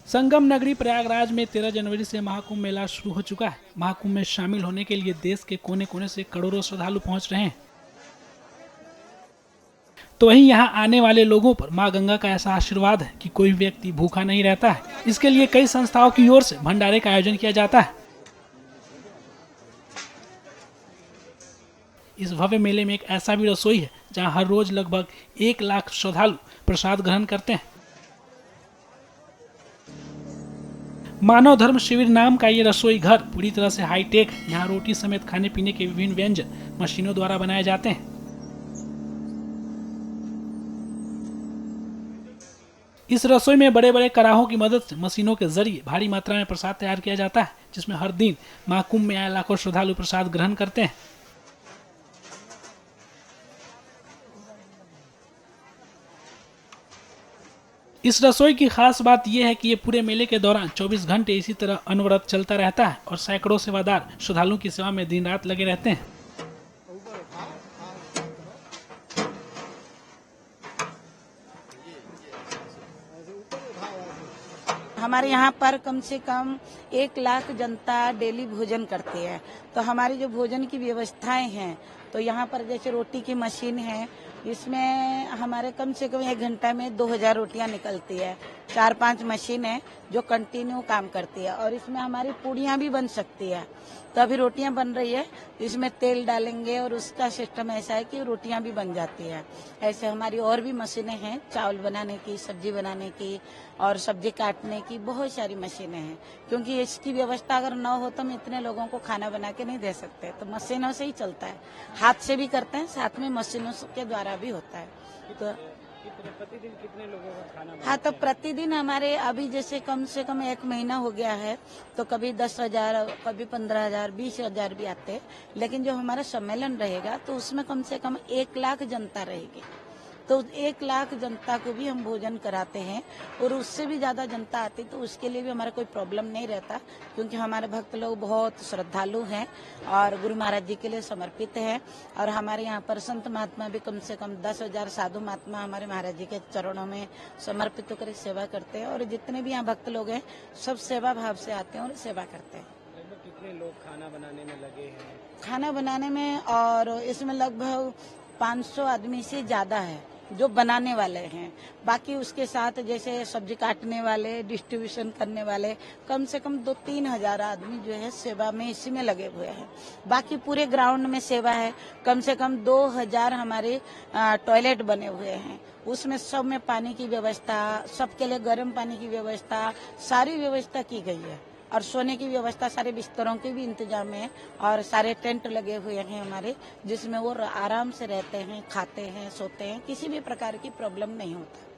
संगम नगरी प्रयागराज में 13 जनवरी से महाकुंभ मेला शुरू हो चुका है। महाकुंभ में शामिल होने के लिए देश के कोने कोने से करोड़ों श्रद्धालु पहुंच रहे हैं। तो वहीं यहां आने वाले लोगों पर मां गंगा का ऐसा आशीर्वाद है कि कोई व्यक्ति भूखा नहीं रहता है। इसके लिए कई संस्थाओं की ओर से भंडारे का आयोजन किया जाता है। इस भव्य मेले में एक ऐसा भी रसोई है जहां हर रोज लगभग 1 लाख श्रद्धालु प्रसाद ग्रहण करते हैं। मानव धर्म शिविर नाम का ये रसोई घर पूरी तरह से हाईटेक है। यहाँ रोटी समेत खाने पीने के विभिन्न व्यंजन मशीनों द्वारा बनाए जाते हैं। इस रसोई में बड़े बड़े कराहों की मदद से मशीनों के जरिए भारी मात्रा में प्रसाद तैयार किया जाता है, जिसमें हर दिन महाकुंभ में आए लाखों श्रद्धालु प्रसाद ग्रहण करते हैं। इस रसोई की खास बात यह है कि ये पूरे मेले के दौरान 24 घंटे इसी तरह अनवरत चलता रहता है और सैकड़ों सेवादार श्रद्धालुओं की सेवा में दिन रात लगे रहते हैं। हमारे यहाँ पर कम से कम 1 लाख जनता डेली भोजन करती है। तो हमारी जो भोजन की व्यवस्थाएं हैं, तो यहाँ पर जैसे रोटी की मशीन है, इसमें हमारे कम से कम 1 घंटा में 2000 रोटियां निकलती है। 4-5 मशीन है जो कंटिन्यू काम करती है और इसमें हमारी पूड़ियां भी बन सकती है। तो अभी रोटियां बन रही है, इसमें तेल डालेंगे और उसका सिस्टम ऐसा है कि रोटियां भी बन जाती है। ऐसे हमारी और भी मशीनें हैं, चावल बनाने की, सब्जी बनाने की और सब्जी काटने की, बहुत सारी मशीनें हैं। क्योंकि इसकी व्यवस्था अगर न हो तो हम इतने लोगों को खाना बना के नहीं दे सकते, तो मशीनों से ही चलता है। हाथ से भी करते हैं, साथ में मशीनों के द्वारा भी होता है। तो प्रतिदिन कितने लोगों का खाना? हाँ, तो प्रतिदिन हमारे अभी जैसे कम से कम 1 महीना हो गया है, तो कभी 10,000, कभी 15,000, 20,000 भी आते हैं। लेकिन जो हमारा सम्मेलन रहेगा तो उसमें कम से कम 1 लाख जनता रहेगी। तो 1 लाख जनता को भी हम भोजन कराते हैं और उससे भी ज्यादा जनता आती तो उसके लिए भी हमारा कोई प्रॉब्लम नहीं रहता, क्योंकि हमारे भक्त लोग बहुत श्रद्धालु हैं और गुरु महाराज जी के लिए समर्पित हैं। और हमारे यहाँ पर संत महात्मा भी कम से कम 10,000 साधु महात्मा हमारे महाराज जी के चरणों में समर्पित होकर सेवा करते हैं। और जितने भी यहाँ भक्त लोग हैं सब सेवा भाव से आते हैं और सेवा करते हैं। कितने लोग खाना बनाने में लगे हैं? खाना बनाने में और इसमें लगभग 500 आदमी से ज्यादा है जो बनाने वाले हैं। बाकी उसके साथ जैसे सब्जी काटने वाले, डिस्ट्रीब्यूशन करने वाले, कम से कम 2-3 हजार आदमी जो है सेवा में इसी में लगे हुए हैं। बाकी पूरे ग्राउंड में सेवा है। कम से कम 2000 हमारे टॉयलेट बने हुए हैं। उसमें सब में पानी की व्यवस्था, सबके लिए गर्म पानी की व्यवस्था, सारी व्यवस्था की गई है। और सोने की व्यवस्था, सारे बिस्तरों के भी इंतजाम है और सारे टेंट लगे हुए हैं हमारे, जिसमें वो आराम से रहते हैं, खाते हैं, सोते हैं। किसी भी प्रकार की प्रॉब्लम नहीं होता।